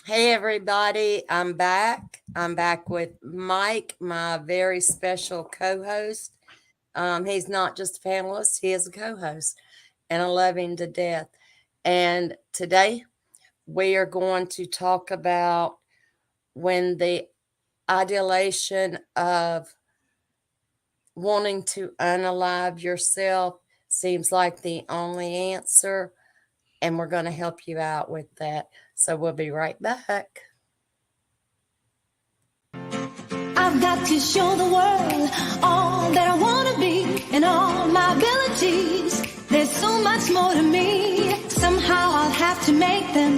Hey everybody, I'm back. I'm back with Mike, my very special co-host. He's not just a panelist, he is a co-host, and I love him to death. And today we are going to talk about when the ideation of wanting to unalive yourself seems like the only answer, and we're going to help you out with that. So we'll be right back. I've got to show the world all that I want to be and all my abilities. There's so much more to me. Somehow I'll have to make them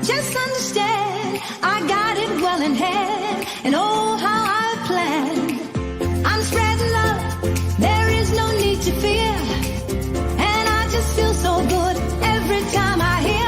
just understand. I got it well in hand, and oh, how I planned. I'm spreading love. There is no need to fear, and I just feel so good every time I hear.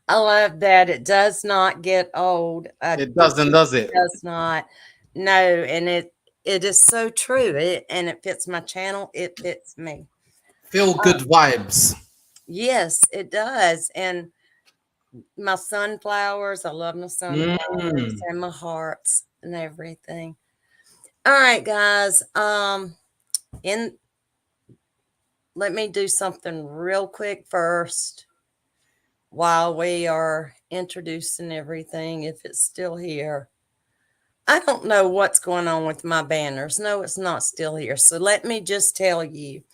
I love that. It does not get old. It doesn't, does it? It does not. No, and it is so true. It fits my channel. It fits me. Feel good vibes. Yes, it does. And my sunflowers, I love my sunflowers and my hearts and everything. All right, guys. Let me do something real quick first while we are introducing everything, if it's still here. I don't know what's going on with my banners. No, it's not still here. So let me just tell you,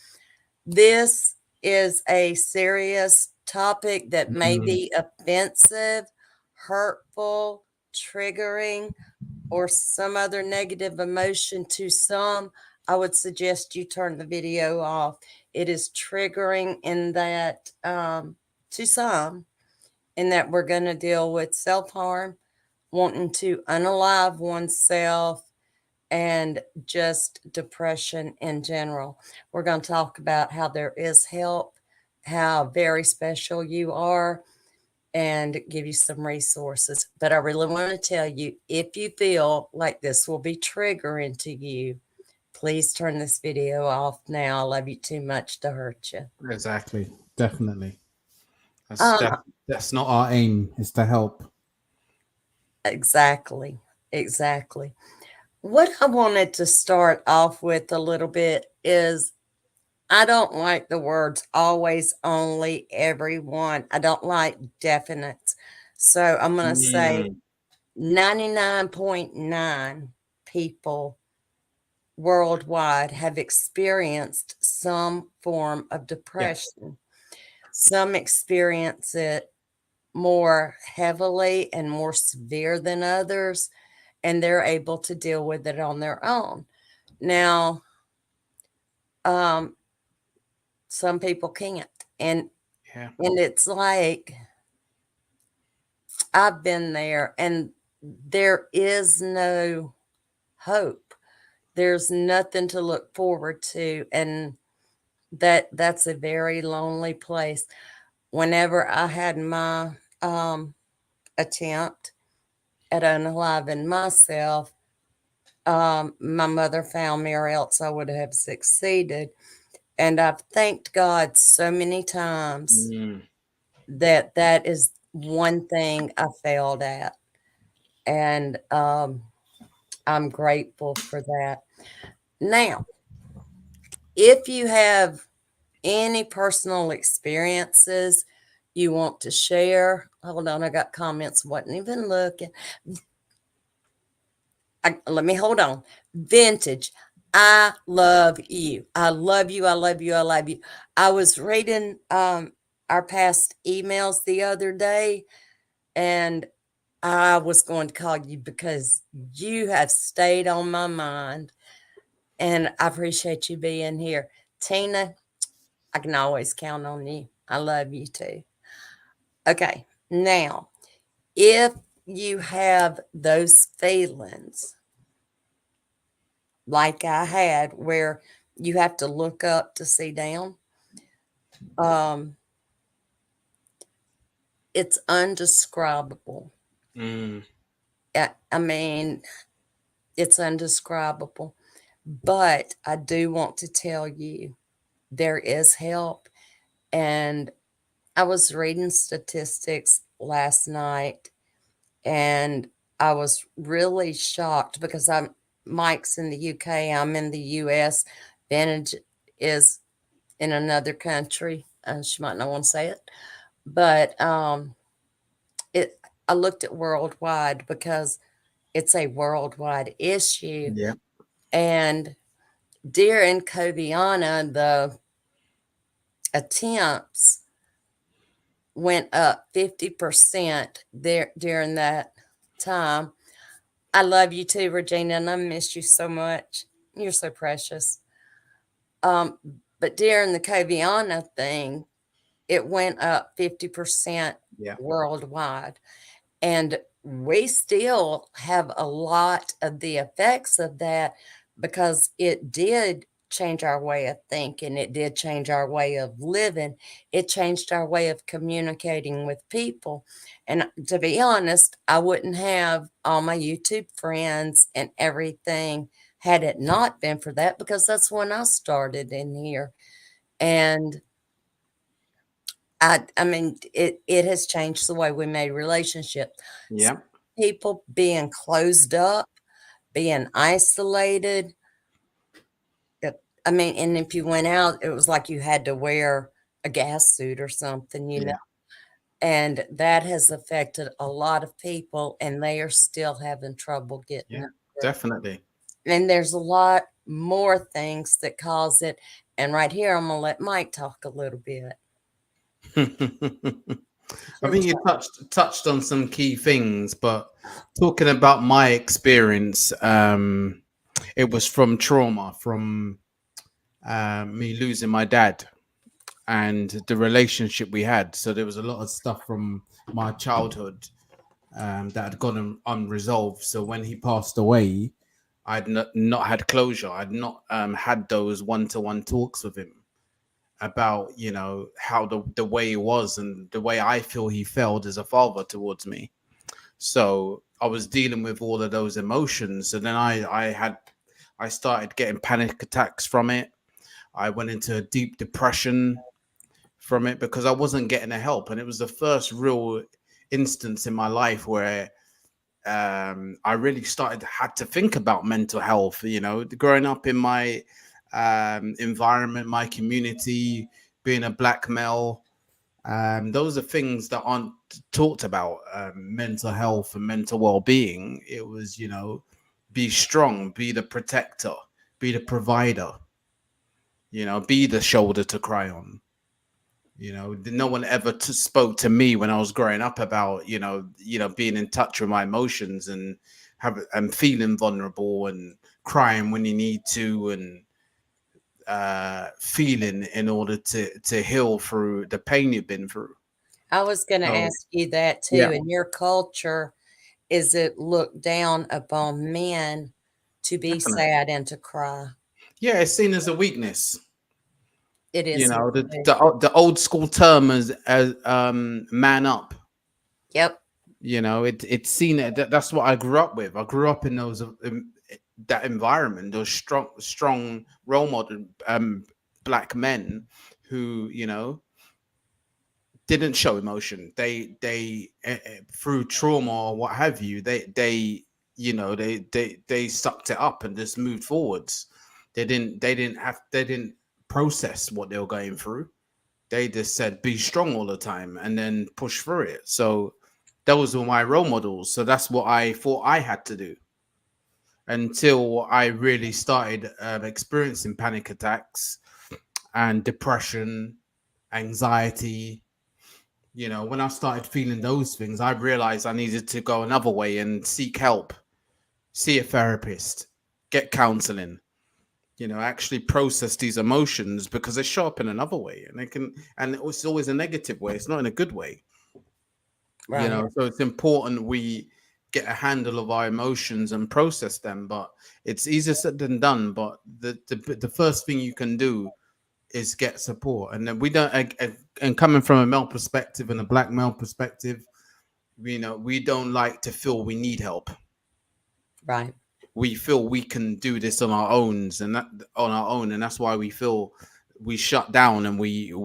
this is a serious topic that may be offensive, hurtful, triggering, or some other negative emotion to some. I would suggest you turn the video off. It is triggering in that to some, in that we're going to deal with self-harm, wanting to unalive oneself, and just depression in general. We're going to talk about how there is help, how very special you are, and give you some resources. But I really want to tell you, if you feel like this will be triggering to you, please turn this video off now. I love you too much to hurt you. Exactly. Definitely. That's not our aim, is to help. Exactly. What I wanted to start off with a little bit is I don't like the words always, only, everyone. I don't like definites. So I'm going to say 99.9 people worldwide have experienced some form of depression. Yeah. Some experience it more heavily and more severe than others, and they're able to deal with it on their own. Now, some people can't, and it's like, I've been there, and there is no hope. There's nothing to look forward to, and that's a very lonely place. Whenever I had my attempt at unaliving myself, my mother found me, or else I would have succeeded. And I've thanked God so many times that is one thing I failed at. And I'm grateful for that. Now, if you have any personal experiences you want to share, hold on, I got comments, wasn't even looking. Let me hold on. Vintage. I love you. I love you. I love you. I love you. I was reading our past emails the other day, and I was going to call you because you have stayed on my mind, and I appreciate you being here. Tina, I can always count on you. I love you too. Okay, now, if you have those feelings like I had where you have to look up to see down, um, it's undescribable. Mm, I mean, it's undescribable. But I do want to tell you there is help. And I was reading statistics last night, and I was really shocked because Mike's in the UK, I'm in the US. Vantage is in another country. She might not want to say it, but it. I looked at worldwide because it's a worldwide issue. yeah, And during Coviana, the attempts went up 50% there during that time. I love you too, Regina, and I miss you so much. You're so precious. Um, but during the Coviana thing, it went up 50% yeah, worldwide. And we still have a lot of the effects of that because it did change our way of thinking. It did change our way of living. It changed our way of communicating with people. And to be honest, I wouldn't have all my YouTube friends and everything had it not been for that because that's when I started in here. And I mean, it has changed the way we made relationships. yeah, People being closed up, being isolated. I mean, and if you went out, it was like you had to wear a gas suit or something, yeah, and that has affected a lot of people, and they are still having trouble getting yeah, over it. definitely. And there's a lot more things that cause it. And right here, I'm going to let Mike talk a little bit. It's I your think you turn. touched on some key things, but talking about my experience, it was from trauma, from me losing my dad and the relationship we had. So there was a lot of stuff from my childhood that had gone unresolved. So when he passed away, I'd not had closure. I'd not had those one-to-one talks with him about, how the way he was and the way I feel he felt as a father towards me. So I was dealing with all of those emotions, and then I started getting panic attacks from it. I went into a deep depression from it because I wasn't getting the help, and it was the first real instance in my life where I really had to think about mental health. Growing up in my environment, my community, being a black male, those are things that aren't talked about. Mental health and mental well-being. It was, be strong, be the protector, be the provider. Be the shoulder to cry on. No one ever spoke to me when I was growing up about being in touch with my emotions and feeling vulnerable and crying when you need to, and feeling in order to heal through the pain you've been through. I was going to So ask you that too. yeah, In your culture, is it looked down upon men to be definitely. sad and to cry? Yeah, it's seen as a weakness. It is here The too. the old school term as man up. Yep. It's seen it. That's what I grew up with. I grew up in that environment, those strong role model black men who didn't show emotion. They through trauma or what have you, they sucked it up and just moved forwards. They didn't process what they were going through. They just said be strong all the time and then push through it. So those were my role models. So that's what I thought I had to do. until I really started experiencing panic attacks and depression, anxiety. You know, when I started feeling those things, I realized I needed to go another way and seek help, see a therapist, get counseling, you know, actually process these emotions, because they show up in another way, and they can, and it's always a negative way. It's not in a good way, you Right. know. So it's important we get a handle of our emotions and process them. But it's easier said than done. But the first thing you can do is get support. And then we don't, and coming from a male perspective and a black male perspective, you know, we don't like to feel we need help. Right. We feel we can do this on our own, and that's why we feel we shut down, and we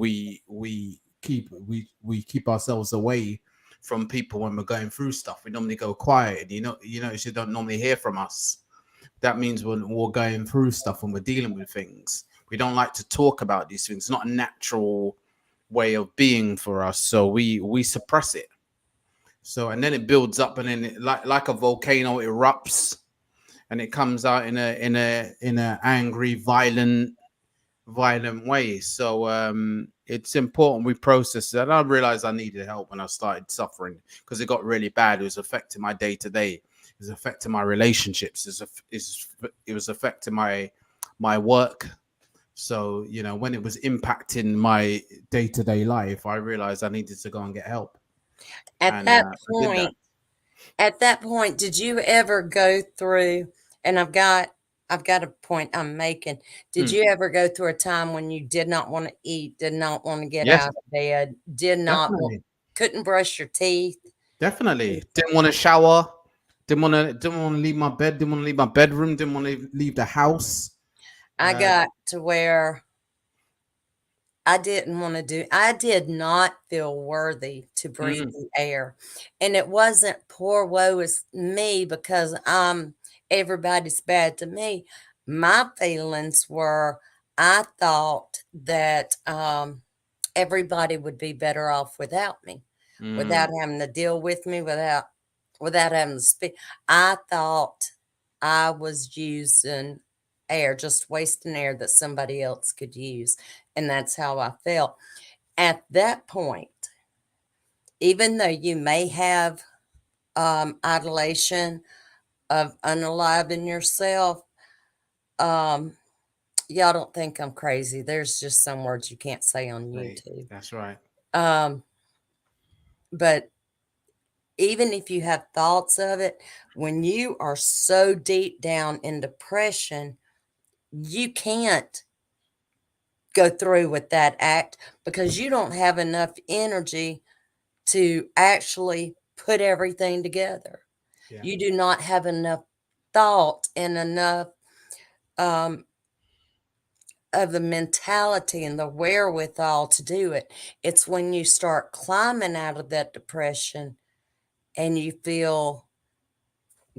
keep ourselves away from people when we're going through stuff. We normally go quiet. You don't normally hear from us. That means when we're going through stuff, when we're dealing with things, we don't like to talk about these things. It's not a natural way of being for us, so we suppress it. So, and then it builds up, and then like a volcano erupts, and it comes out in a angry, violent way. So it's important we process that. I realized I needed help when I started suffering, because it got really bad. It was affecting my day to day. It was affecting my relationships. It was affecting my work. So, you know, when it was impacting my day to day life, I realized I needed to go and get help, At and that I did that. point, at that point, did you ever go through, and I've got a point I'm making. Did Mm, you ever go through a time when you did not want to eat, did not want to get yes, out of bed, did not want, definitely. couldn't brush your teeth? Definitely. Didn't want to shower. Didn't want to leave my bed. Didn't want to leave my bedroom. Didn't want to leave the house. I Uh, got to where I did not feel worthy to breathe mm, the air. And it wasn't poor woe is me because everybody's bad to me. My feelings were I thought that everybody would be better off without me, without mm, having to deal with me, without having to speak. I thought I was using air, just wasting air that somebody else could use. And that's how I felt. At that point, even though you may have idolation of unaliving yourself, um, y'all don't think I'm crazy. There's just some words you can't say on right. YouTube. That's right. Um, but even if you have thoughts of it, when you are so deep down in depression, you can't go through with that act because you don't have enough energy to actually put everything together. Yeah. You do not have enough thought and enough um, of the mentality and the wherewithal to do it. It's when you start climbing out of that depression and you feel,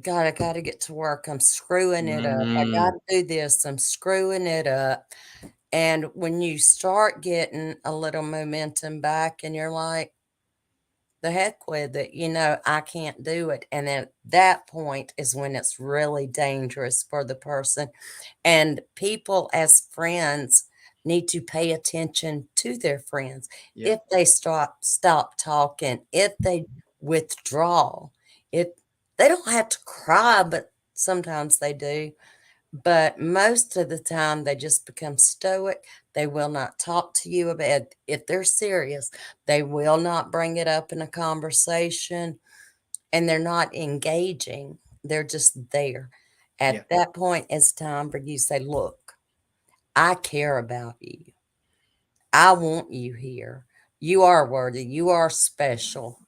God, I got to get to work. I'm screwing it up. I got Mm, to do this. I'm screwing it up. And when you start getting a little momentum back and you're like, the heck with it, I can't do it. And at that point is when it's really dangerous for the person. And people as friends need to pay attention to their friends. yeah. If they stop talking, if they withdraw, if they don't have to cry, but sometimes they do. But most of the time, they just become stoic. They will not talk to you about it. If they're serious. They will not bring it up in a conversation, and they're not engaging. They're just there. Yeah. At that point, it's time for you to say, look, I care about you. I want you here. You are worthy. You are special.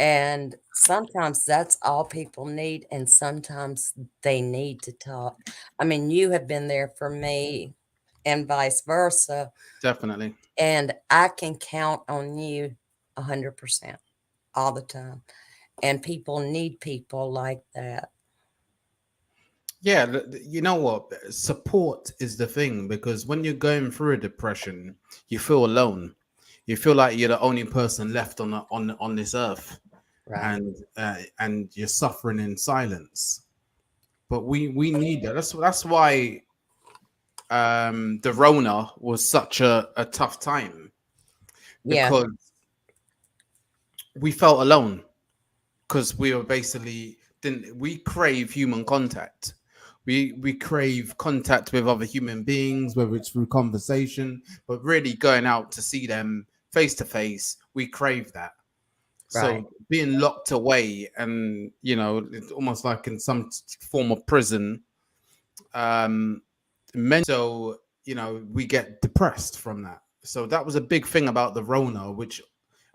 And sometimes that's all people need, and sometimes they need to talk. I mean, you have been there for me and vice versa, Definitely. and I can count on you 100% all the time. And people need people like that. Yeah. You know what? Support is the thing, because when you're going through a depression, you feel alone. You feel like you're the only person left on this earth, Right. and you're suffering in silence. but we need that. That's why the Rona was such a tough time, Yeah. because we felt alone, because we were basically didn't we crave human contact. We crave contact with other human beings, whether it's through conversation, but really going out to see them face to face, we crave that. Right. So being locked away, and it's almost like in some form of prison, so we get depressed from that. So that was a big thing about the Rona,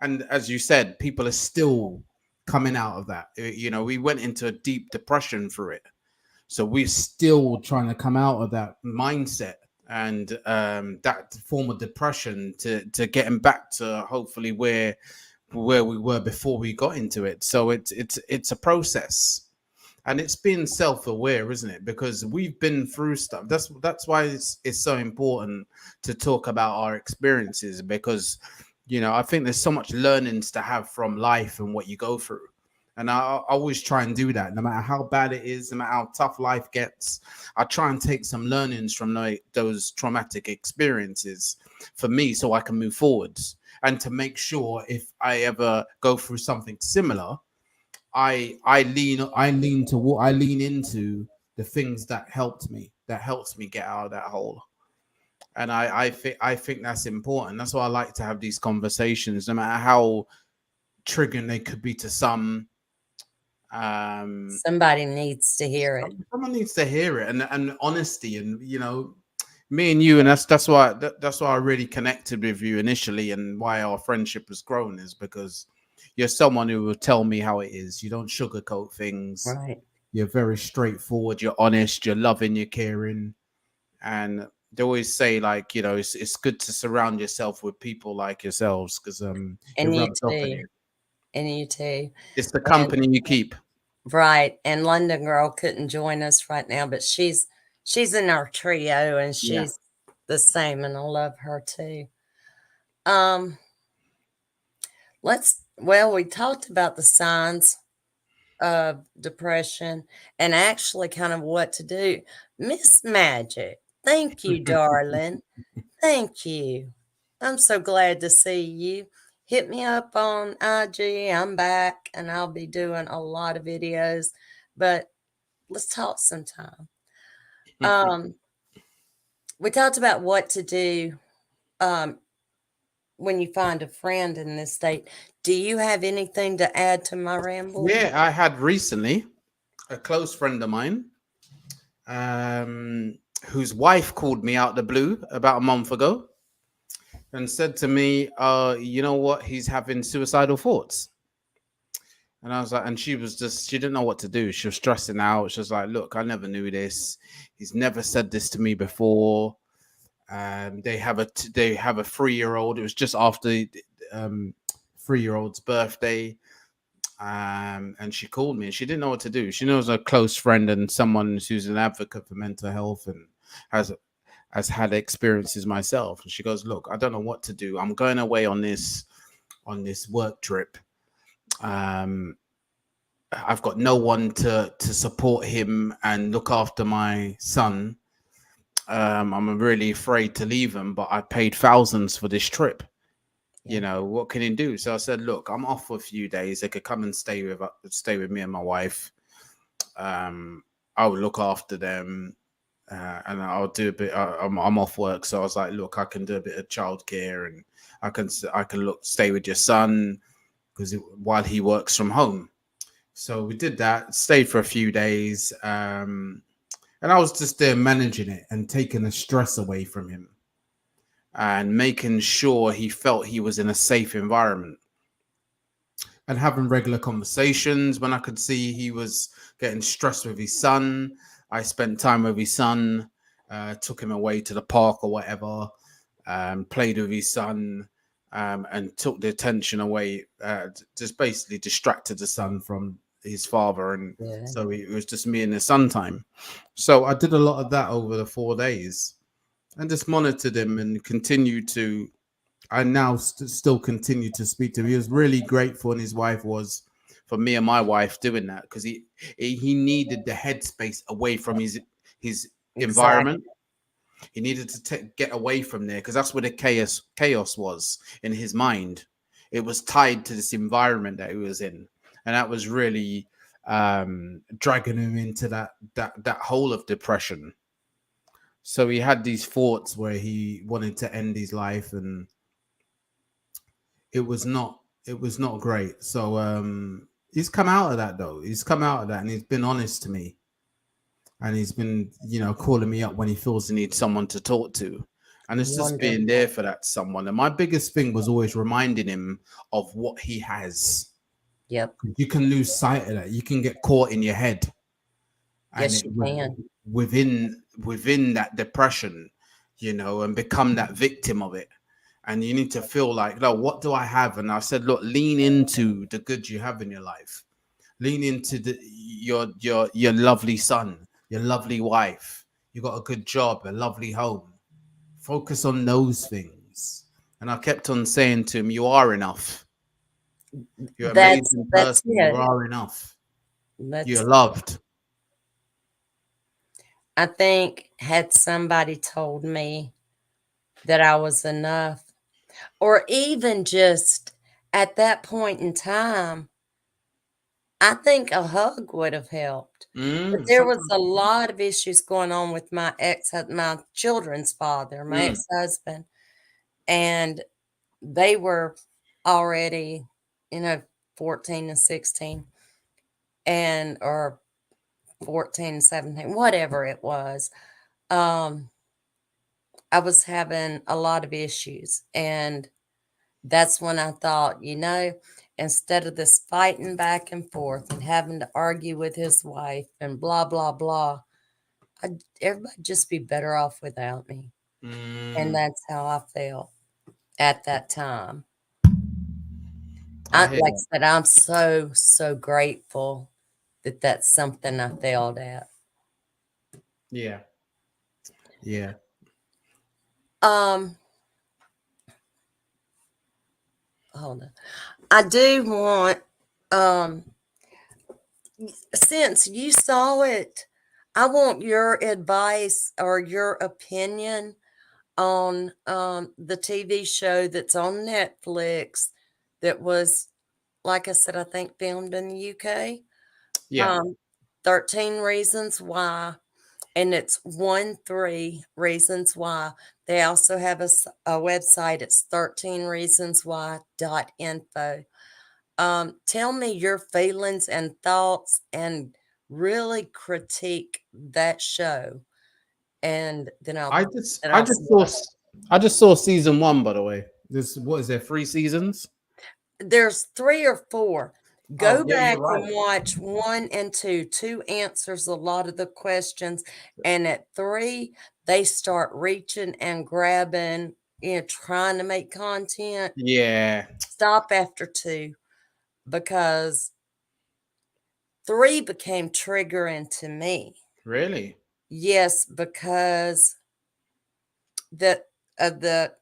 and as you said, people are still coming out of that. We went into a deep depression through it, so we're still trying to come out of that mindset and that form of depression to getting back to hopefully where we were before we got into it. So it's a process. And it's being self-aware, isn't it? Because we've been through stuff. That's why it's so important to talk about our experiences, because I think there's so much learnings to have from life and what you go through. And I always try and do that, no matter how bad it is, no matter how tough life gets. I try and take some learnings from those traumatic experiences for me, so I can move forwards, and to make sure if I ever go through something similar, I lean into the things that helped me, that helps me get out of that hole. And I think that's important. That's why I like to have these conversations, no matter how triggering they could be to some. Somebody needs to hear it. Someone needs to hear it, and honesty, and me and you, and that's why I really connected with you initially, and why our friendship has grown, is because you're someone who will tell me how it is. You don't sugarcoat things. Right. You're very straightforward. You're honest. You're loving. You're caring. And they always say, like, it's good to surround yourself with people like yourselves, because it And you rubs off on too. you. And you too. It's the And company you keep. right. And London Girl couldn't join us right now, but she's in our trio, and Yeah. she's the same, and I love her too. Um, we talked about the signs of depression and actually kind of what to do. Miss Magic, thank you, darling. Thank you. I'm so glad to see you. Hit me up on IG. I'm back, and I'll be doing a lot of videos, but let's talk sometime. Um, we talked about what to do um, when you find a friend in this state. Do you have anything to add to my ramble? Yeah, I had recently a close friend of mine, whose wife called me out the blue about a month ago and said to me, you know what, he's having suicidal thoughts. And I was like, and she didn't know what to do. She was stressing out. She was like, look, I never knew this. He's never said this to me before. They have a 3-year-old. It was just after 3-year-old's birthday. And she called me, and she didn't know what to do. She knows a close friend and someone who's an advocate for mental health and has had experiences myself. And she goes, look, I don't know what to do. I'm going away on this work trip. I've got no one to support him and look after my son. I'm really afraid to leave him, but I paid thousands for this trip. What can he do? So I said, look, I'm off for a few days. They could come and stay with me and my wife. I will look after them, and I'll do a bit. I'm off work, so I was like, look, I can do a bit of childcare, and I can stay with your son while he works from home. So we did that. Stayed for a few days, and I was just there managing it and taking the stress away from him, and making sure he felt he was in a safe environment, and having regular conversations. When I could see he was getting stressed with his son, I spent time with his son, took him away to the park or whatever, played with his son, and took the attention away, just basically distracted the son from his father. And so it was just me and his son time. So I did a lot of that over the 4 days, and just monitored him and continued to. I now still continue to speak to him. He was really grateful, and his wife was, for me and my wife doing that, because he needed the headspace away from his Exactly. environment. He needed to get away from there, because that's where the chaos was in his mind. It was tied to this environment that he was in, and that was really dragging him into that hole of depression. So he had these thoughts where he wanted to end his life, and it was not great. So he's come out of that, though. He's come out of that, and he's been honest to me, and he's been, calling me up when he feels he needs someone to talk to, and it's just being Wonderful. there for that someone. And my biggest thing was always reminding him of what he has. Yep. You can lose sight of that. You can get caught in your head, and Yes, you can. within that depression, and become that victim of it. And you need to feel like, no, what do I have? And I said, look, lean into the good you have in your life. Lean into your lovely son, your lovely wife. You got a good job, a lovely home. Focus on those things. And I kept on saying to him, you are enough. You're an amazing That's person. You it. are enough. You're That's loved. I think had somebody told me that I was enough, or even just at that point in time, I think a hug would have helped. But there was a Sometimes. lot of issues going on with my children's father, my Mm, ex-husband, and they were already, you know, 14 and 16 and or 14 and 17, whatever it was. Um, I was having a lot of issues, and that's when I thought, instead of this fighting back and forth and having to argue with his wife and blah, blah, blah, everybody just be better off without me. And mm, that's how I felt at that time. I hear Like that. I said, I'm so, so grateful that that's something I failed at. Yeah. Yeah. Um, Hold on. I do want, um, since you saw it, I want your advice or your opinion on the TV show that's on Netflix that was, like I said, I think filmed in the UK. Yeah. Um, 13 Reasons Why, and it's 1 3 Reasons Why. They also have a website. It's 13reasonswhy.info. Tell me your feelings and thoughts, and really critique that show, and then I'll I just then I I'll just see. saw I just saw season one, by the way. This what is there, 3 seasons? There's 3 or 4. Oh Go yeah, back you're and right. watch 1 and 2. 2 answers a lot of the questions, and at 3, they start reaching and grabbing, trying to make content. Yeah, Stop after 2 because 3 became triggering to me. really. Yes, because the the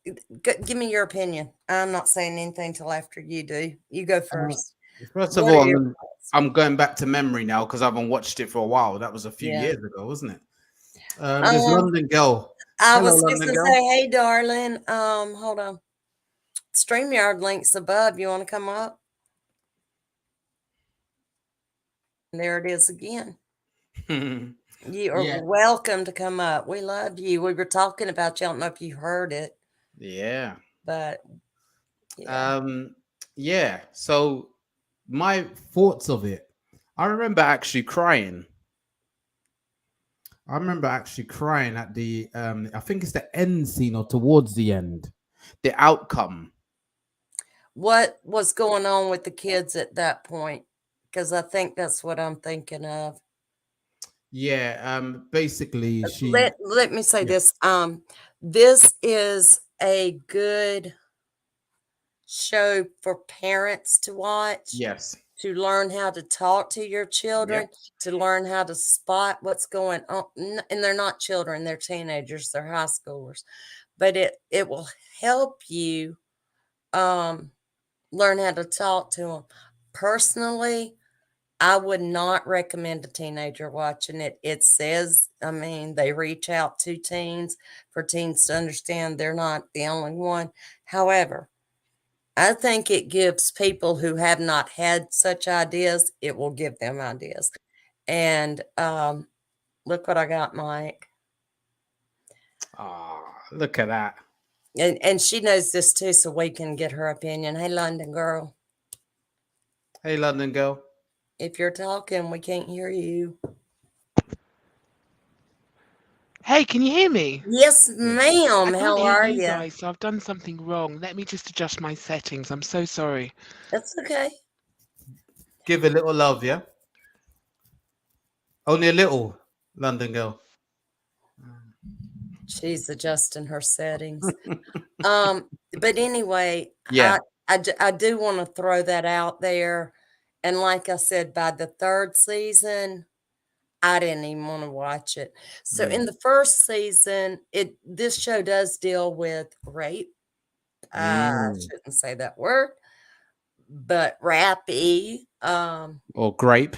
give me your opinion. I'm not saying anything till after you do. You go Uh, first. First of What are all, your thoughts? I'm going back to memory now because I haven't watched it for a while. That was a few Yeah. years ago, wasn't it? There's Um, London Girl. I Hello, was London fixing to Girl. say, hey, darling. Hold on. StreamYard links above. You want to come up? And there it is again. You are Yeah, welcome to come up. We love you. We were talking about you. I don't know if you heard it, yeah, but yeah. um, yeah. So my thoughts of it. I remember actually crying. I remember actually crying at the I think it's the end scene or towards the end. The outcome. What was going on with the kids at that point? Because I think that's what I'm thinking of. Yeah, basically she Let me say yeah, this. This is a good show for parents to watch, yes. to learn how to talk to your Yep. children, to learn how to spot what's going on. And they're not children, they're teenagers, they're high schoolers. But it will help you um learn how to talk to them. personally, I would not recommend a teenager watching it. It says, I mean, they reach out to teens for teens to understand they're not the only one. However, I think it gives people who have not had such ideas, it will give them ideas. And look what I got, Mike. Ah, look at that. And she knows this too, so we can get her opinion. Hey, London girl, Hey, London girl. if you're talking, we can't hear you. Hey, can you hear me? Yes, Yeah. I ma'am. can't How hear are you you? guys, so I've done something wrong. Let me just adjust my settings. I'm so sorry. That's okay. Give a little love, yeah? Only a little, London girl. She's adjusting her settings. But anyway, Yeah. I do want to throw that out there. And like I said, by the third season, I didn't even want to watch it. So in the first season, this show does deal with rape. I shouldn't say that word, but rappy. Or grape.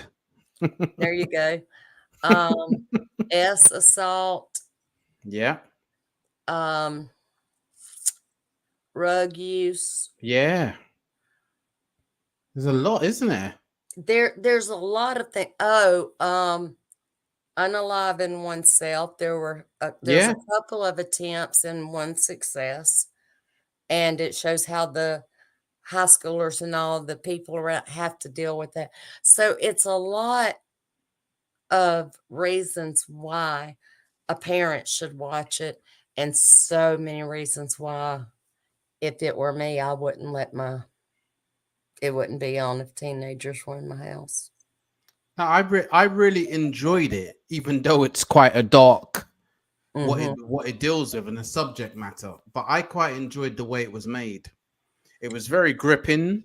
There you go. S assault, Yeah. rug use. Yeah. There's a lot, isn't there? There's a lot of things. Unaliving oneself. There's Yeah. a couple of attempts and one success, and it shows how the high schoolers and all the people around have to deal with that. So it's a lot of reasons why a parent should watch it, and so many reasons why, if it were me, I wouldn't it wouldn't be on if teenagers were in my house. No, I really enjoyed it, even though it's quite a dark Mm-hmm. what it deals with and the subject matter. But I quite enjoyed the way it was made. It was very gripping.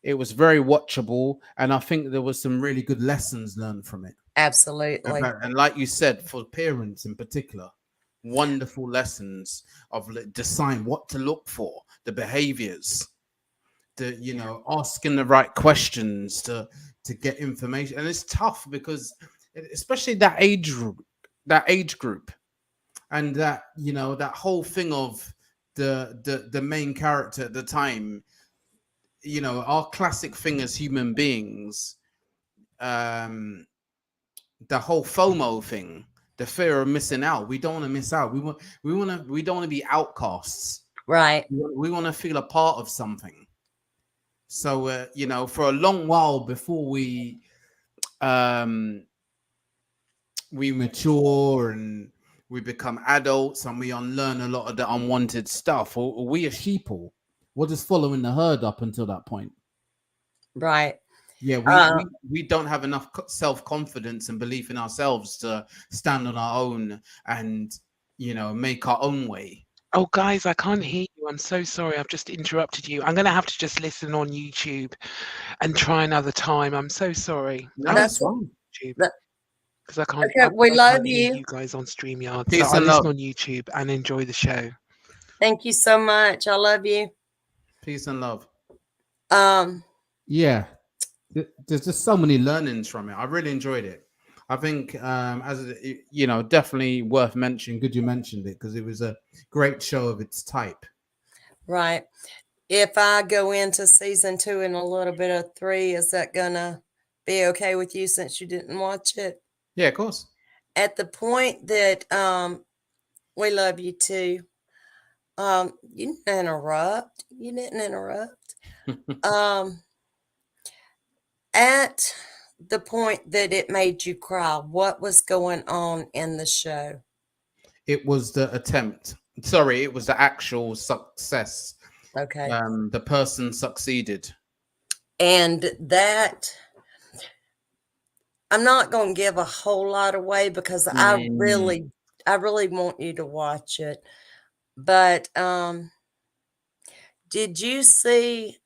It was very watchable, and I think there was some really good lessons learned from it. Absolutely. And like you said, for parents in particular, wonderful lessons of design what to look for, the behaviors, asking the right questions to get information. And it's tough because especially that age group, and that whole thing of the main character at the time, our classic thing as human beings, the whole FOMO thing, the fear of missing out. We don't want to miss out. We don't want to be outcasts. Right. We want to feel a part of something. So for a long while before we mature and we become adults and we unlearn a lot of the unwanted stuff, or we are sheeple. We're just following the herd up until that point. Right. Yeah, we don't have enough self-confidence and belief in ourselves to stand on our own and make our own way. Oh, guys, I can't hear you. I'm so sorry. I've just interrupted you. I'm going to have to just listen on YouTube and try another time. I'm so sorry. No, that's fine. Because I can't. Okay, we love hear you. you guys on StreamYard. Peace So I and listen love. on YouTube and enjoy the show. Thank you so much. I love you. Peace and love. Yeah, there's just so many learnings from it. I really enjoyed it. I think definitely worth mentioning. Good you mentioned it, because it was a great show of its type. Right. If I go into season 2 and a little bit of 3, is that gonna be okay with you since you didn't watch it? Yeah, of course. At the point that we love you too. You didn't interrupt. At the point that it made you cry, what was going on in the show? It was the attempt. Sorry, it was the actual success. Okay. The person succeeded. And that, I'm not going to give a whole lot away because I really want you to watch it. But did you see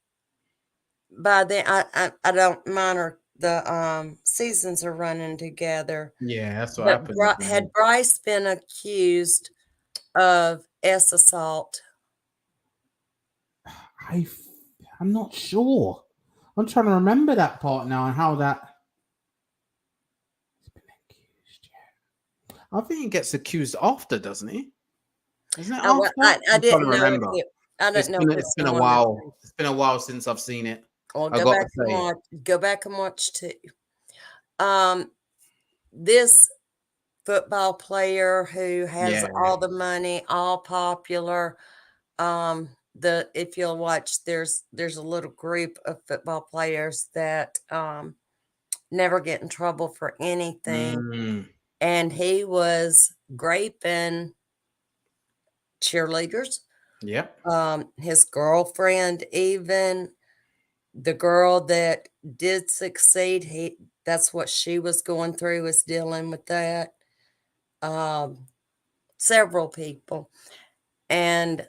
by then, I don't mind the seasons are running together. Yeah, that's what happened. Had Bryce been accused of S assault? I'm not sure. I'm trying to remember that part now and how that. He's been accused, yeah. I think he gets accused after, doesn't he? Isn't it Oh, well, after? I I'm trying didn't to know if remember. I didn't know if It's it's been a one or while. two. It's been a while since I've seen it. Well, I got to say. go back and watch too. This football player who has Yeah. all the money, all popular. If you'll watch, there's a little group of football players that never get in trouble for anything, Mm, and he was graping cheerleaders. yep. His girlfriend, even the girl that did succeed, that's what she was going through, was dealing with that. Several people, and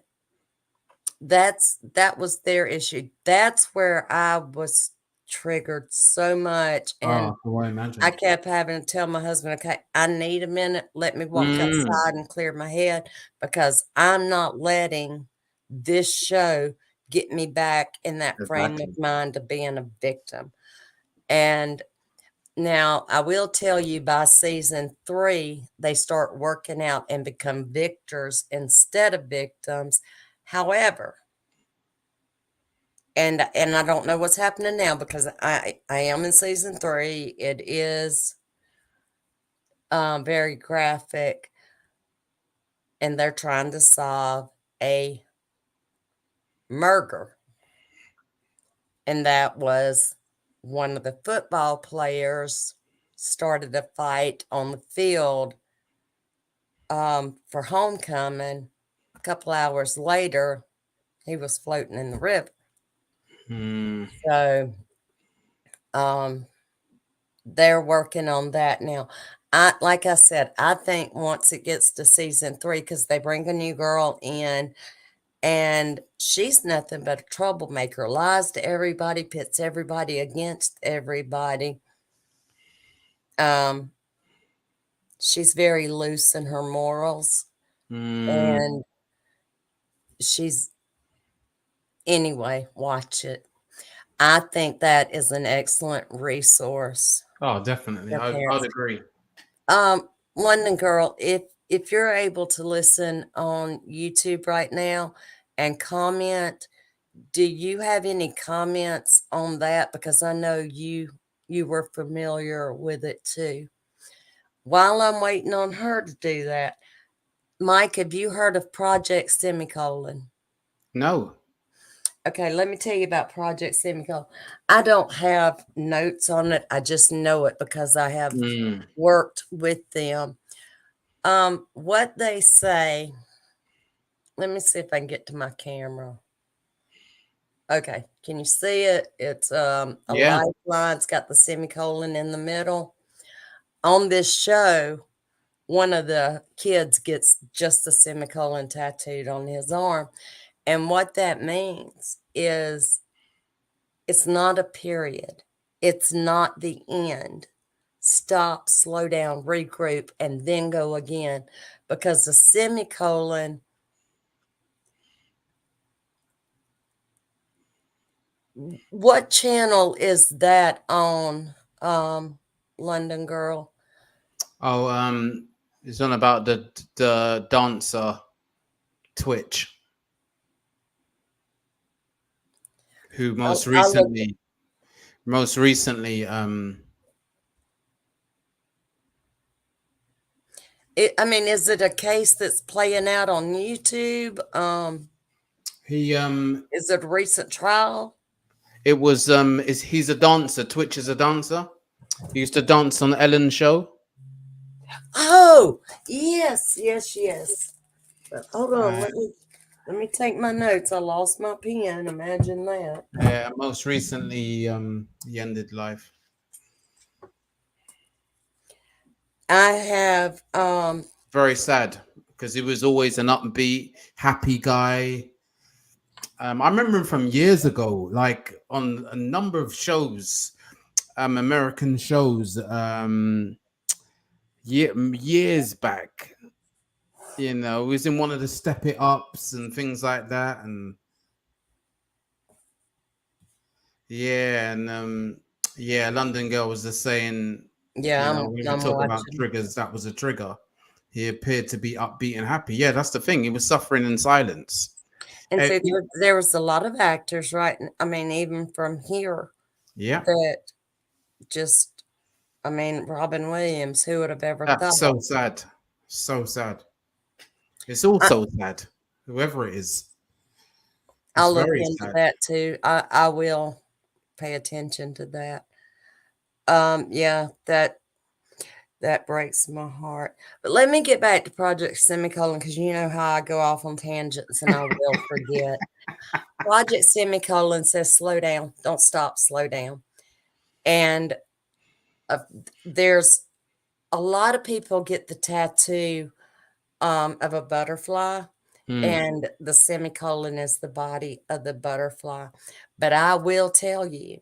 that was their issue. That's where I was triggered so much, and Oh, I I imagine. kept having to tell my husband, okay, I need a minute. Let me walk Mm, outside and clear my head, because I'm not letting this show get me back in that frame of exactly. mind of being a victim. And now I will tell you, by season 3, they start working out and become victors instead of victims. However, and I don't know what's happening now, because I am in season 3. It is very graphic, and they're trying to solve a murder, and that was one of the football players started a fight on the field for homecoming. A couple hours later, he was floating in the river. Mm, So they're working on that now. Like I said, I think once it gets to season 3, because they bring a new girl in, and she's nothing but a troublemaker, lies to everybody, pits everybody against everybody. Um, she's very loose in her morals, mm. and she's anyway. Watch it. I think that is an excellent resource Oh, definitely. for I'd parents. agree. London Girl, if you're able to listen on YouTube right now and comment, do you have any comments on that? Because I know you were familiar with it too. While I'm waiting on her to do that, Mike, have you heard of Project Semicolon? No. Okay, let me tell you about Project Semicolon. I don't have notes on it. I just know it because I have Mm, worked with them. What they say, let me see if I can get to my camera. Okay, can you see it? It's a yeah. lifeline. It's got the semicolon in the middle. On this show, one of the kids gets just the semicolon tattooed on his arm. And what that means is it's not a period. It's not the end. Stop, slow down, regroup, and then go again. Because the semicolon, what channel is that on, London Girl? Oh, it's on about the dancer Twitch, who I'll look. most recently, I mean, is it a case that's playing out on YouTube? he Is it a recent trial? it was is he's a dancer. Twitch is a dancer. He used to dance on Ellen's show. Oh, yes, yes, yes. But hold on, Uh, let me take my notes. I lost my pen. Imagine that. Most recently, he ended life. I have Very sad because he was always an upbeat, happy guy. I remember him from years ago, like on a number of shows, American shows, years back. You know, he was in one of the Step It Ups and things like that, and Yeah, and yeah, London Girl was just saying, Yeah, when we I'm talk about watching. triggers, that was a trigger. He appeared to be upbeat and happy. Yeah, that's the thing. He was suffering in silence. And Eh, so there was a lot of actors, right? I mean, even from here yeah, that just, I mean, Robin Williams, who would have ever that's thought? so sad. So sad. It's all I, so sad. Whoever it is, it's I'll look very into sad. that too. I will pay attention to that. Yeah, that breaks my heart. But let me get back to Project Semicolon because you know how I go off on tangents and I will forget. Project Semicolon says slow down, don't stop, slow down. And uh, there's a lot of people get the tattoo of a butterfly, Mm, and the semicolon is the body of the butterfly. But I will tell you,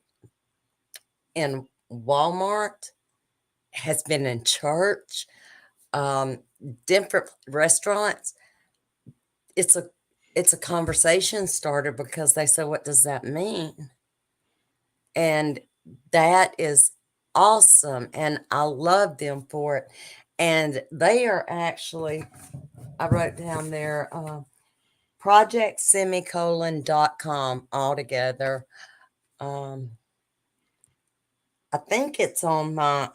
in Walmart, has been in church, um, different restaurants. It's a it's a conversation starter because they say, "What does that mean?" And that is awesome, and I love them for it. And they are actually, I wrote down there, projectsemicolon.com altogether. Um, I think it's on my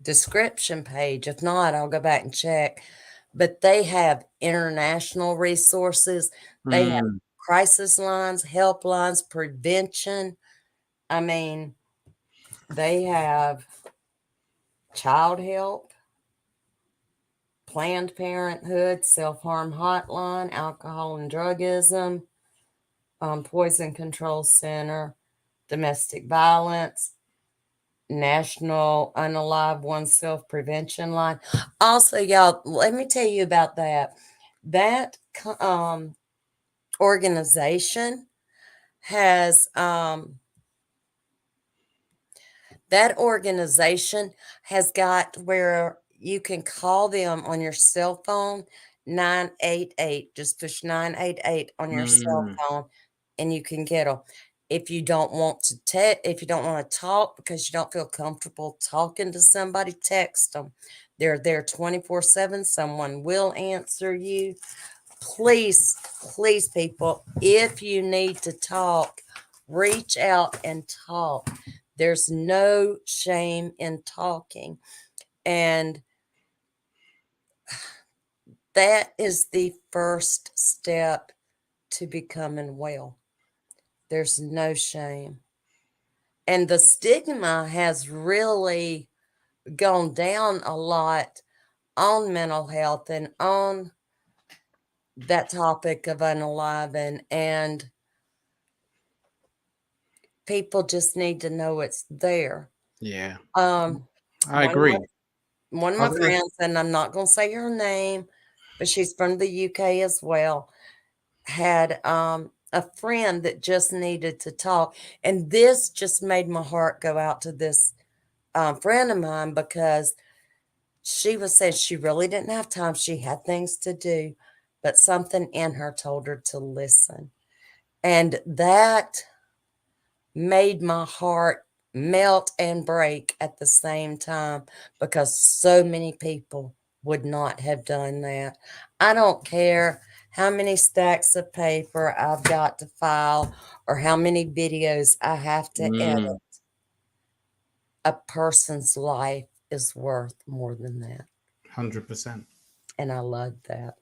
description page. If not, I'll go back and check. But they have international resources. They have mm, crisis lines, helplines, prevention. I mean, they have Childhelp, Planned Parenthood, Self-Harm Hotline, Alcohol and Drugism, Poison Control Center, Domestic Violence, National Unalive Oneself Prevention Line. Also, y'all, let me tell you about that. That organization has that organization has got where you can call them on your cell phone 988. Just push 988 on your cell mm, phone and you can get them. If you don't want to if you don't want to talk because you don't feel comfortable talking to somebody, text them. They're there 24/7. Someone will answer you. Please, please, people, if you need to talk, reach out and talk. There's no shame in talking. And that is the first step to becoming well. There's no shame. And the stigma has really gone down a lot on mental health and on that topic of unaliving. And people just need to know it's there. yeah, Um, I one of my agree. one of I my was gonna, friends, and I'm not going to say her name, but she's from the UK as well, had a friend that just needed to talk, and this just made my heart go out to this friend of mine because she was saying she really didn't have time. She had things to do, but something in her told her to listen, and that made my heart melt and break at the same time because so many people would not have done that. I don't care how many stacks of paper I've got to file or how many videos I have to edit. mm, A person's life is worth more than that. 100%. And I love that.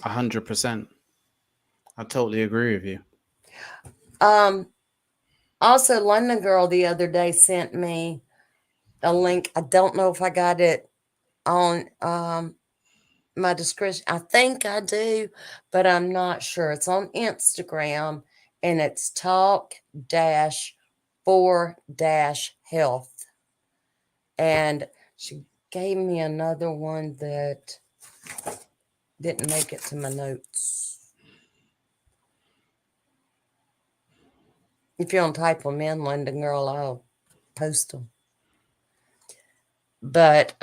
100%. I totally agree with you. Um, Also, London Girl the other day sent me a link. I don't know if I got it on my description. I think I do, but I'm not sure. It's on Instagram and it's talk dash for dash health. And she gave me another one that didn't make it to my notes. If you don't type them in, London Girl, I'll post them. But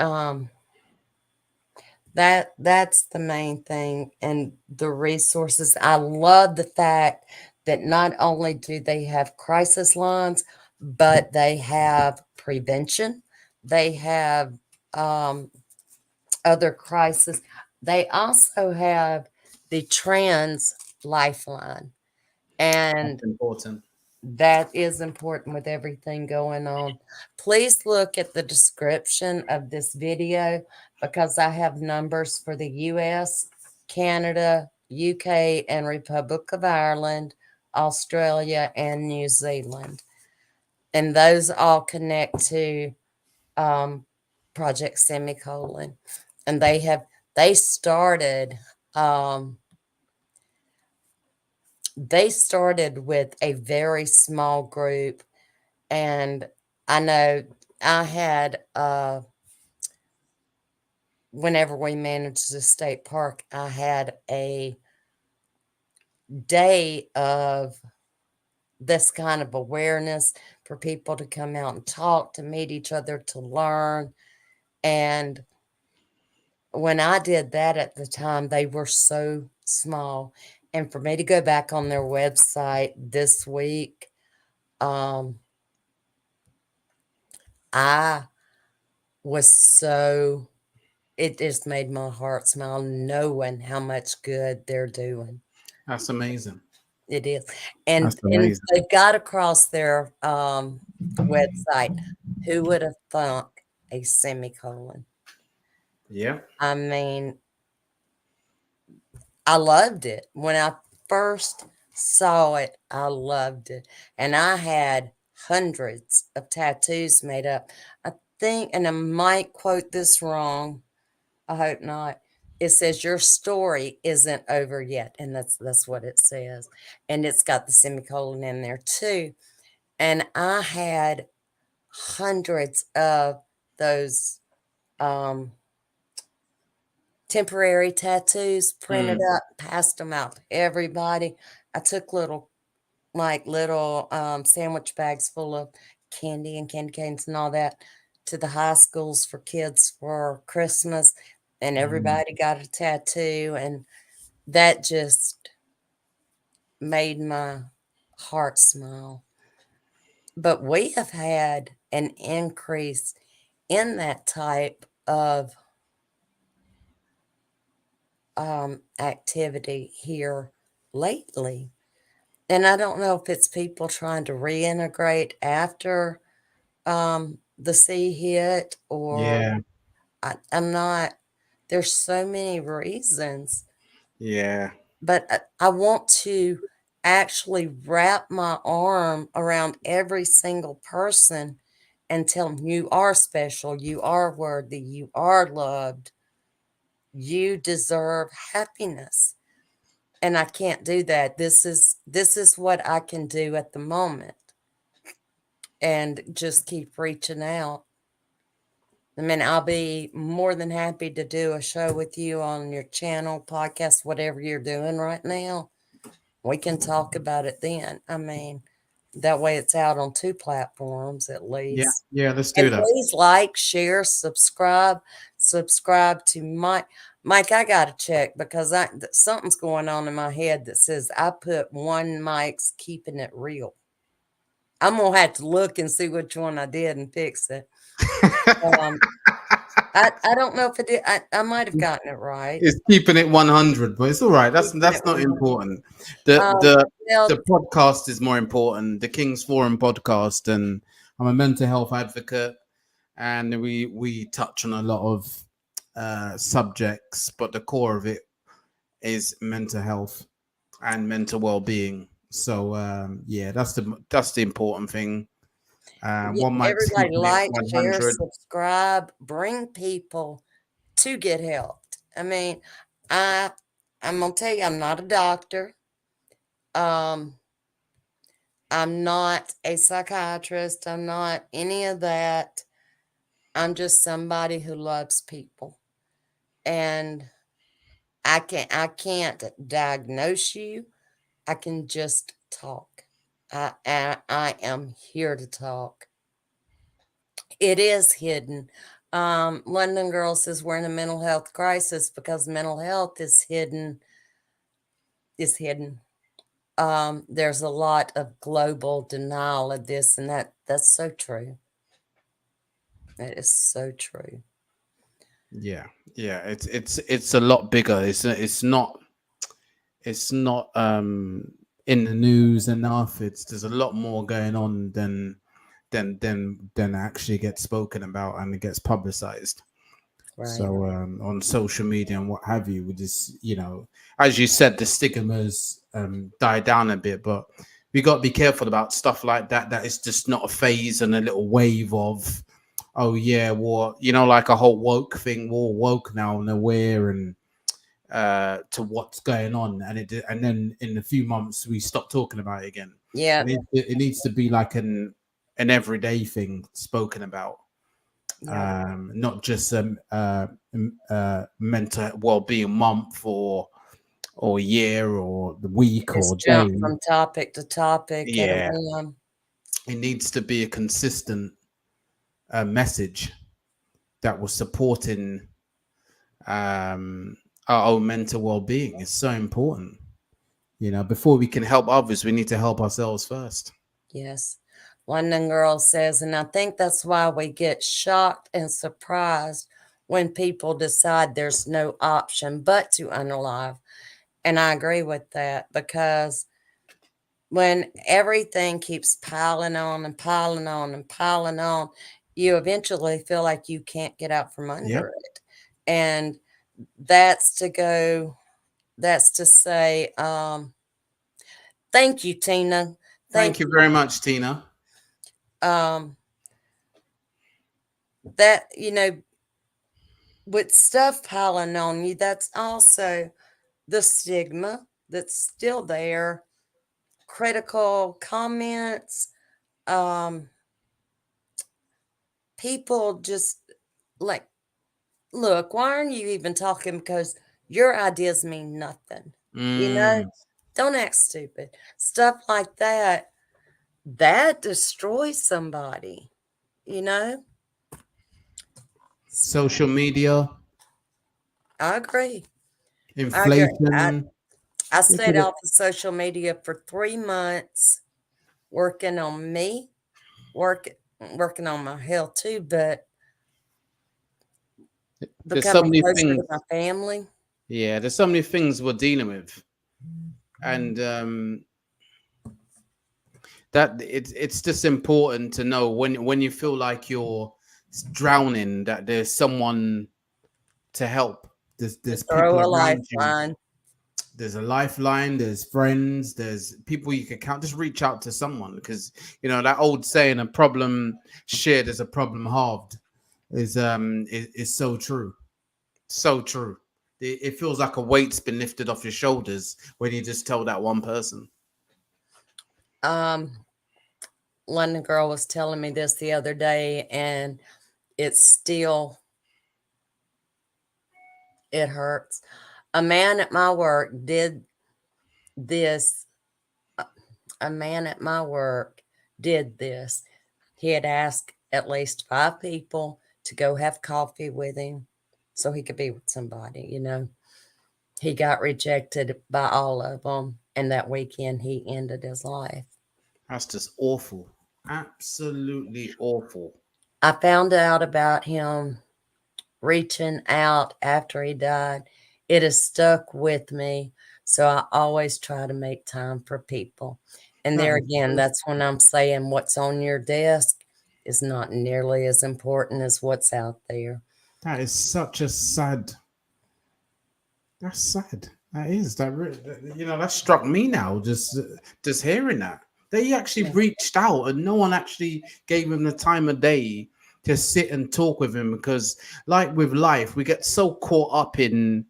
that's the main thing, and the resources. I love the fact that not only do they have crisis lines, but they have prevention. They have other crisis. They also have the Trans Lifeline. And That's important. that is important with everything going on. Please look at the description of this video because I have numbers for the US, Canada, UK, and Republic of Ireland, Australia, and New Zealand. And those all connect to Project Semicolon. And they started um, they started with a very small group. And I know I had, whenever we managed the state park, I had a day of this kind of awareness for people to come out and talk, to meet each other, to learn. And when I did that at the time, they were so small. And for me to go back on their website this week, I was so, it just made my heart smile knowing how much good they're doing. That's amazing. It is. And That's amazing. they've got across their website, who would have thunk a semicolon? Yeah. I mean, I loved it. When I first saw it, I loved it. And I had hundreds of tattoos made up. I think, and I might quote this wrong, I hope not. It says your story isn't over yet, and that's what it says. And it's got the semicolon in there too. And I had hundreds of those temporary tattoos printed up, passed them out to everybody. I took little sandwich bags full of candy and candy canes and all that to the high schools for kids for Christmas, and everybody got a tattoo, and that just made my heart smile. But we have had an increase in that type of activity here lately. And I don't know if it's people trying to reintegrate after the sea hit, or Yeah. I'm not, there's so many reasons, Yeah. but I want to actually wrap my arm around every single person and tell them you are special, you are worthy, you are loved, you deserve happiness. And I can't do that. This is what I can do at the moment, and just keep reaching out. I mean, I'll be more than happy to do a show with you on your channel, podcast, whatever you're doing right now. We can talk about it then. I mean, that way it's out on 2 platforms at Yeah. least. Yeah. Let's do And that. please like, share, subscribe to Mike. I got to check because something's going on in my head that says I put one Mike's keeping it real. I'm gonna have to look and see which one I did and fix it. Um, I don't know if it did. I might have gotten it right. It's keeping it 100, but it's all right. That's Keeping it not 100. important. The Well, the podcast is more important. The King's Forum podcast, and I'm a mental health advocate, and we touch on a lot of subjects, but the core of it is mental health and mental well-being. So yeah, that's the important thing. One might everybody keeping it like, share, 100. subscribe, bring people to get helped. I mean, I'm gonna tell you, I'm not a doctor. Um, I'm not a psychiatrist. I'm not any of that. I'm just somebody who loves people. And I can't diagnose you. I can just talk. I am here to talk. It is hidden. London Girl says we're in a mental health crisis because mental health is hidden. Is hidden. there's a lot of global denial of this, and that's so true. That is so true. Yeah, yeah. It's a lot bigger. It's not in the news enough. There's a lot more going on than actually gets spoken about and it gets publicized. Right. So on social media and what have you, we just, as you said, the stigmas die down a bit, but we got to be careful about stuff like that. That is just not a phase and a little wave of, oh yeah, well, like a whole woke thing. We're all woke now and aware and to what's going on, and then in a few months we stop talking about it again. Yeah. It needs to be like an everyday thing spoken about. Yeah. Not just mental well-being month or year or the week Just or jump day. from topic to topic at a Yeah, whim. it needs to be a consistent message that was supporting our own mental well-being. Is so important. Before we can help others, we need to help ourselves first. Yes. One young girl says, and I think that's why we get shocked and surprised when people decide there's no option but to unalive. And I agree with that, because when everything keeps piling on and piling on and piling on, you eventually feel like you can't get out from under Yep. it. And that's to say, thank you, Tina. Thank you very much, Tina. Um, that, with stuff piling on you, that's also the stigma that's still there. Critical comments, people just like, look, why aren't you even talking? Because your ideas mean nothing. Don't act stupid. Stuff like that destroys somebody, you know? Social media, I agree. I agree. inflation. I stayed off of social media for 3 months, working on me, working on my health too, but There's so becoming many closer things. to my family. Yeah, there's so many things we're dealing with, and that it's just important to know when you feel like you're drowning, that there's someone to help. There's people Throw a around you. lifeline. There's a lifeline. There's friends. There's people you can count. Just reach out to someone, because that old saying, "A problem shared is a problem halved," is so true. So true. It feels like a weight's been lifted off your shoulders when you just tell that one person. One girl was telling me this the other day, and it hurts. A man at my work did this. A man at my work did this. He had asked at least 5 people to go have coffee with him so he could be with somebody. He got rejected by all of them, and that weekend he ended his life. That's just awful. Absolutely awful. I found out about him reaching out after he died. It has stuck with me. So I always try to make time for people. And there again, that's when I'm saying what's on your desk is not nearly as important as what's out there. That is such a sad. That's sad. That is. That struck me now. Just hearing that they actually reached out and no one actually gave him the time of day to sit and talk with him, because, like with life, we get so caught up in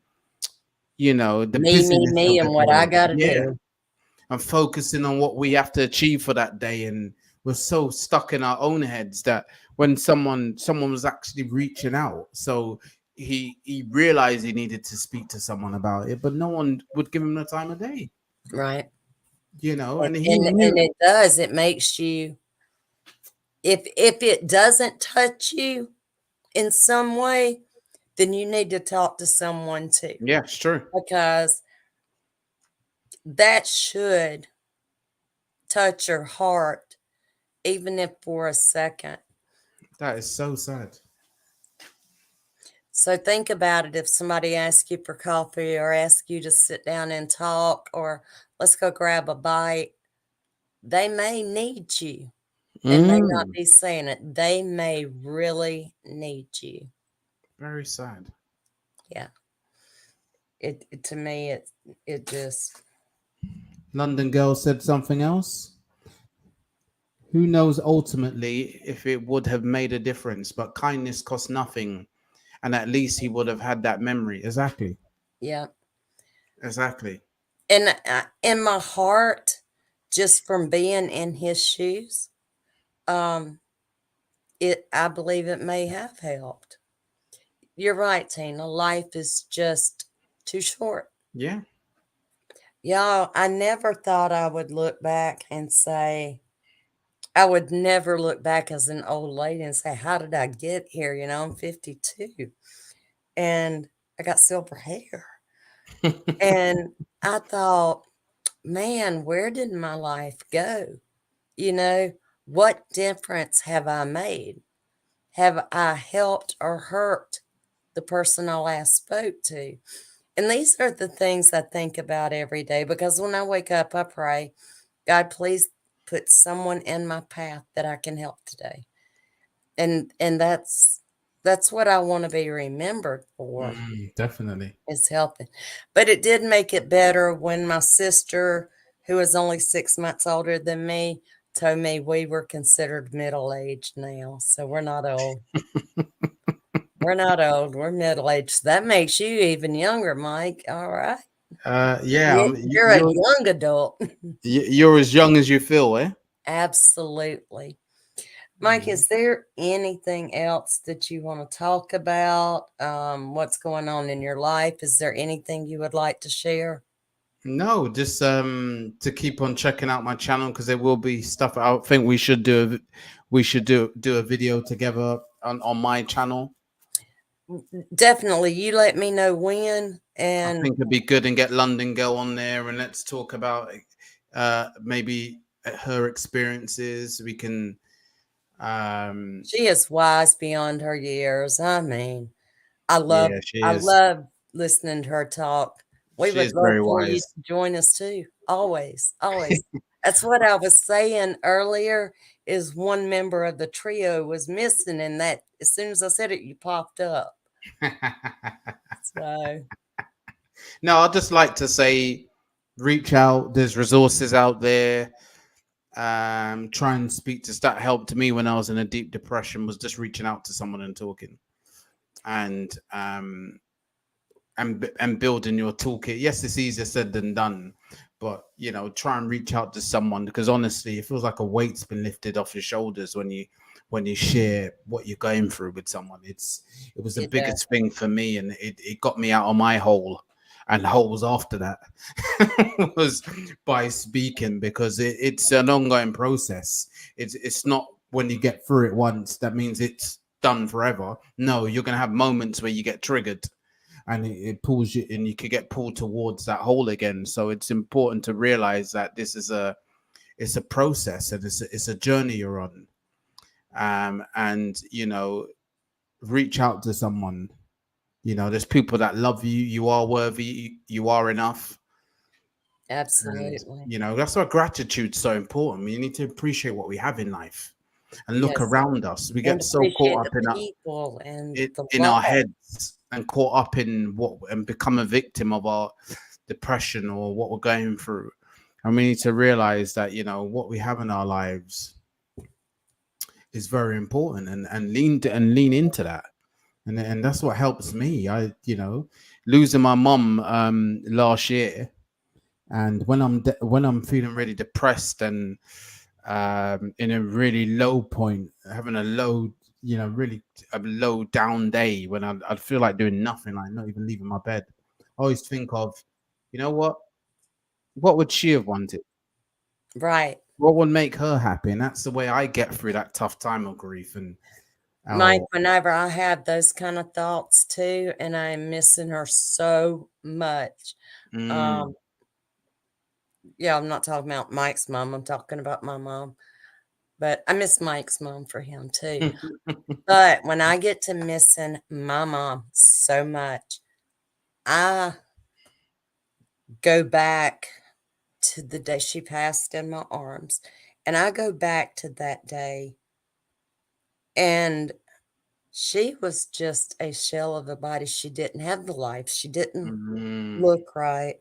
the busyness me, of and the what I day. got to do. And focusing on what we have to achieve for that day, and we're so stuck in our own heads that when someone was actually reaching out, so he realized he needed to speak to someone about it, but no one would give him the time of day. Right. And it does. It makes you, if it doesn't touch you in some way, then you need to talk to someone too. Yeah, it's true. Because that should touch your heart, even if for a second. That is so sad. So think about it. If somebody asks you for coffee or asks you to sit down and talk or let's go grab a bite, they may need you. They may not Mm, be saying it. They may really need you. very sad. Yeah. To me it just London Girl said something else. Who knows ultimately if it would have made a difference, but kindness costs nothing. And at least he would have had that memory. Exactly. yeah. Exactly. And in my heart, just from being in his shoes, um, I believe it may have helped. You're right, Tina. Life is just too short. Yeah. Y'all, I never thought I would look back and say, I would never look back as an old lady and say, how did I get here? I'm 52 and I got silver hair. And I thought, man, where did my life go? What difference have I made? Have I helped or hurt the person I last spoke to? And these are the things I think about every day because when I wake up, I pray, God, please put someone in my path that I can help today. And that's what I want to be remembered for Definitely. is helping. But it did make it better when my sister, who is only 6 months older than me, told me we were considered middle-aged now. So we're not old. We're not old. We're middle-aged. That makes you even younger, Mike. All right. Yeah. You're a young adult. You're as young as you feel, eh? Absolutely. Mike, Mm. is there anything else that you want to talk about? What's going on in your life? Is there anything you would like to share? No, just to keep on checking out my channel because there will be stuff. I think we should do a video together on my channel. Definitely. You let me know when. I And think it'd be good and get London Girl on there and let's talk about maybe her experiences. We can she is wise beyond her years. I mean, I love yeah, she I is. love listening to her talk. We She would is love very for you wise. to join us too. Always, always. That's what I was saying earlier is one member of the trio was missing and that as soon as I said it, you popped up. So No, I'd just like to say reach out. There's resources out there. Try and speak to that helped me when I was in a deep depression was just reaching out to someone and talking. And building your toolkit. Yes, it's easier said than done, but try and reach out to someone because honestly, it feels like a weight's been lifted off your shoulders when you share what you're going through with someone. It was the it does. biggest thing for me, and it got me out of my hole. And holes after that was by speaking because it's an ongoing process. It's not when you get through it once that means it's done forever. No, you're gonna have moments where you get triggered and it pulls you and you could get pulled towards that hole again. So it's important to realize that it's a process and it's a journey you're on. And reach out to someone. There's people that love you. You are worthy. You are enough. And Absolutely. that's why gratitude's so important. We need to appreciate what we have in life and look Yes. around us. We And get so appreciate caught the up in people and the in love. our heads and caught up in what and become a victim of our depression or what we're going through. And we need to realize that what we have in our lives is very important and lean into that. And that's what helps me. Losing my mum last year, and when I'm feeling really depressed and in a really low point, having a low, really a low down day when I'd feel like doing nothing, like not even leaving my bed. I always think of, what would she have wanted? Right. What would make her happy? And that's the way I get through that tough time of grief. And Mike, oh, whenever I have those kind of thoughts too, and I'm missing her so much, mm, um, Yeah, I'm not talking about Mike's mom. I'm talking about my mom. But I miss Mike's mom for him too. But when I get to missing my mom so much, I go back to the day she passed in my arms. And I go back to that day, and she was just a shell of a body. She didn't have the life. She didn't Mm, look right.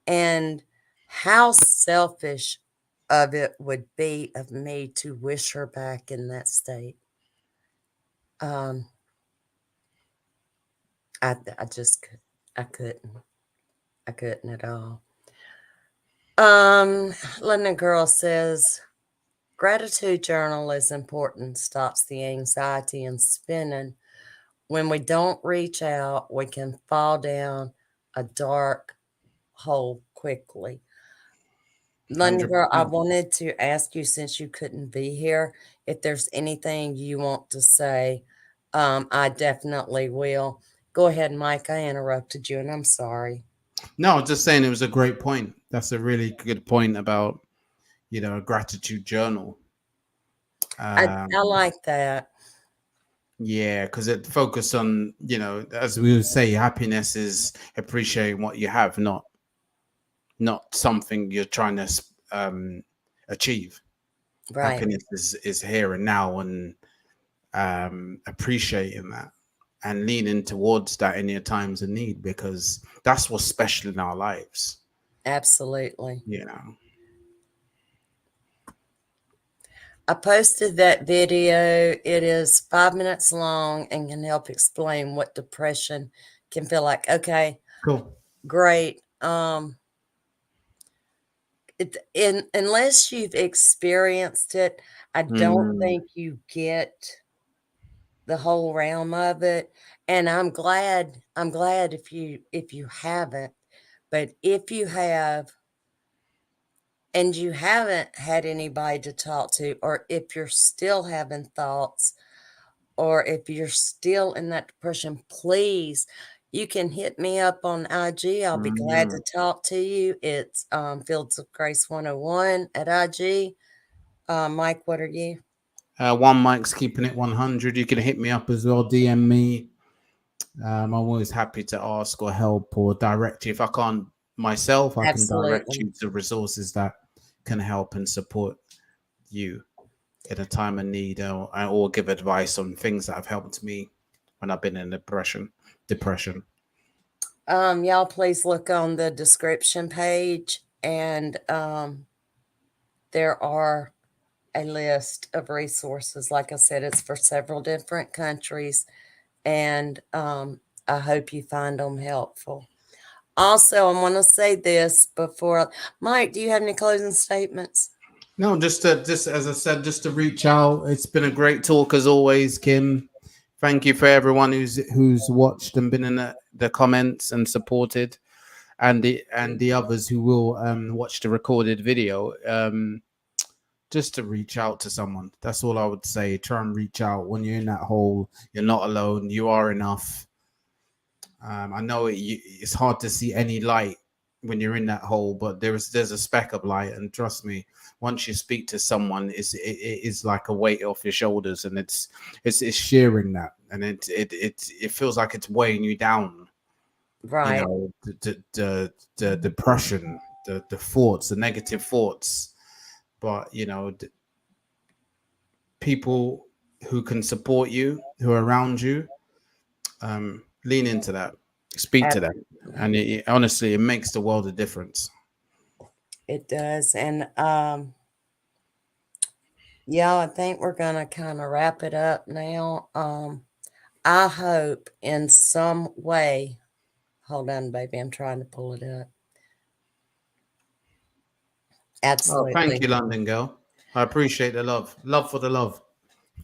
And how selfish of it would be of me to wish her back in that state. Um, I just I couldn't. I couldn't at all. London Girl says gratitude journal is important, stops the anxiety and spinning. When we don't reach out, we can fall down a dark hole quickly. London Girl, I 100%. wanted to ask you, since you couldn't be here, if there's anything you want to say. I definitely will. Go ahead, Mike. I interrupted you, and I'm sorry. No, I was just saying it was a great point. That's a really good point about, a gratitude journal. I Um, like that. yeah, because it focused on, as we would say, happiness is appreciating what you have, not something you're trying to achieve. Right. Happiness is here and now, and appreciating that and leaning towards that in your times of need, because that's what's special in our lives. Absolutely. You know. I posted that video. It is 5 minutes long and can help explain what depression can feel like. Okay, Cool. great. Unless you've experienced it, I don't Mm, think you get the whole realm of it. And I'm glad if you haven't, but if you have and you haven't had anybody to talk to, or if you're still having thoughts, or if you're still in that depression, please, you can hit me up on IG. I'll be glad to mm. talk to you. It's Fields of Grace 101 at IG. Mike, what are you? One Mike's keeping it 100. You can hit me up as well, DM me. I'm always happy to ask or help or direct you. If I can't myself, I can direct Absolutely. you to resources that can help and support you in a time of need, or give advice on things that have helped me when I've been in depression. Y'all, please look on the description page, and there are a list of resources. Like I said, it's for several different countries, and I hope you find them helpful. Also, I want to say this before Mike, do you have any closing statements? No, just as I said, just to reach out. It's been a great talk as always, Kim. Thank you for everyone who's watched and been in the comments and supported, and the others who will watch the recorded video. Just to reach out to someone. That's all I would say. Try and reach out when you're in that hole. You're not alone. You are enough. I know it's hard to see any light when you're in that hole, but there's a speck of light, and trust me, once you speak to someone, it is like a weight off your shoulders, and it's shearing that, and it feels like it's weighing you down. You Right. know, the depression, the thoughts, the negative thoughts, but people who can support you, who are around you, lean into that, speak to them, Absolutely. and honestly, it makes the world a difference. It does. And yeah, I think we're gonna kind of wrap it up now. I hope in some way, hold on, baby, I'm trying to pull it up. Oh, thank Absolutely. you, London girl. I appreciate the love for the love.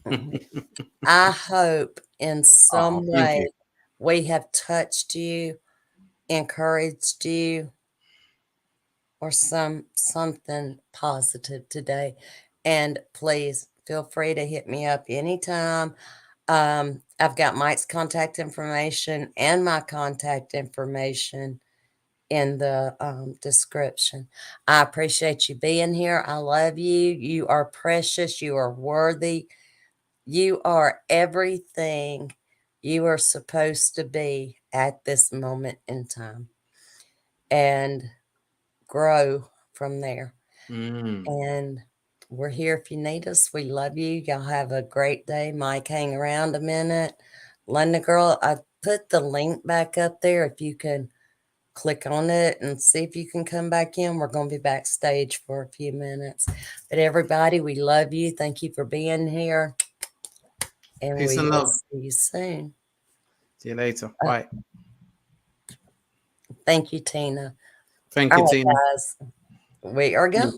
Mhm. I hope in Oh, some thank way you. we have touched you, encouraged you, or something positive today. And please feel free to hit me up anytime. I've got Mike's contact information and my contact information in the description. I appreciate you being here. I love you. You are precious. You are worthy. You are everything you are supposed to be at this moment in time, and grow from there. And we're here if you need us. We love you. Y'all have a great day. Mike, hang around a minute. Linda girl, I put the link back up there. If you can click on it and see if you can come back in. We're going to be backstage for a few minutes. But everybody, we love you. Thank you for being here. And Peace we and will love. see you soon. See you later. Bye. Thank you, Tina. Thank you, All right, Tina. guys. We are going.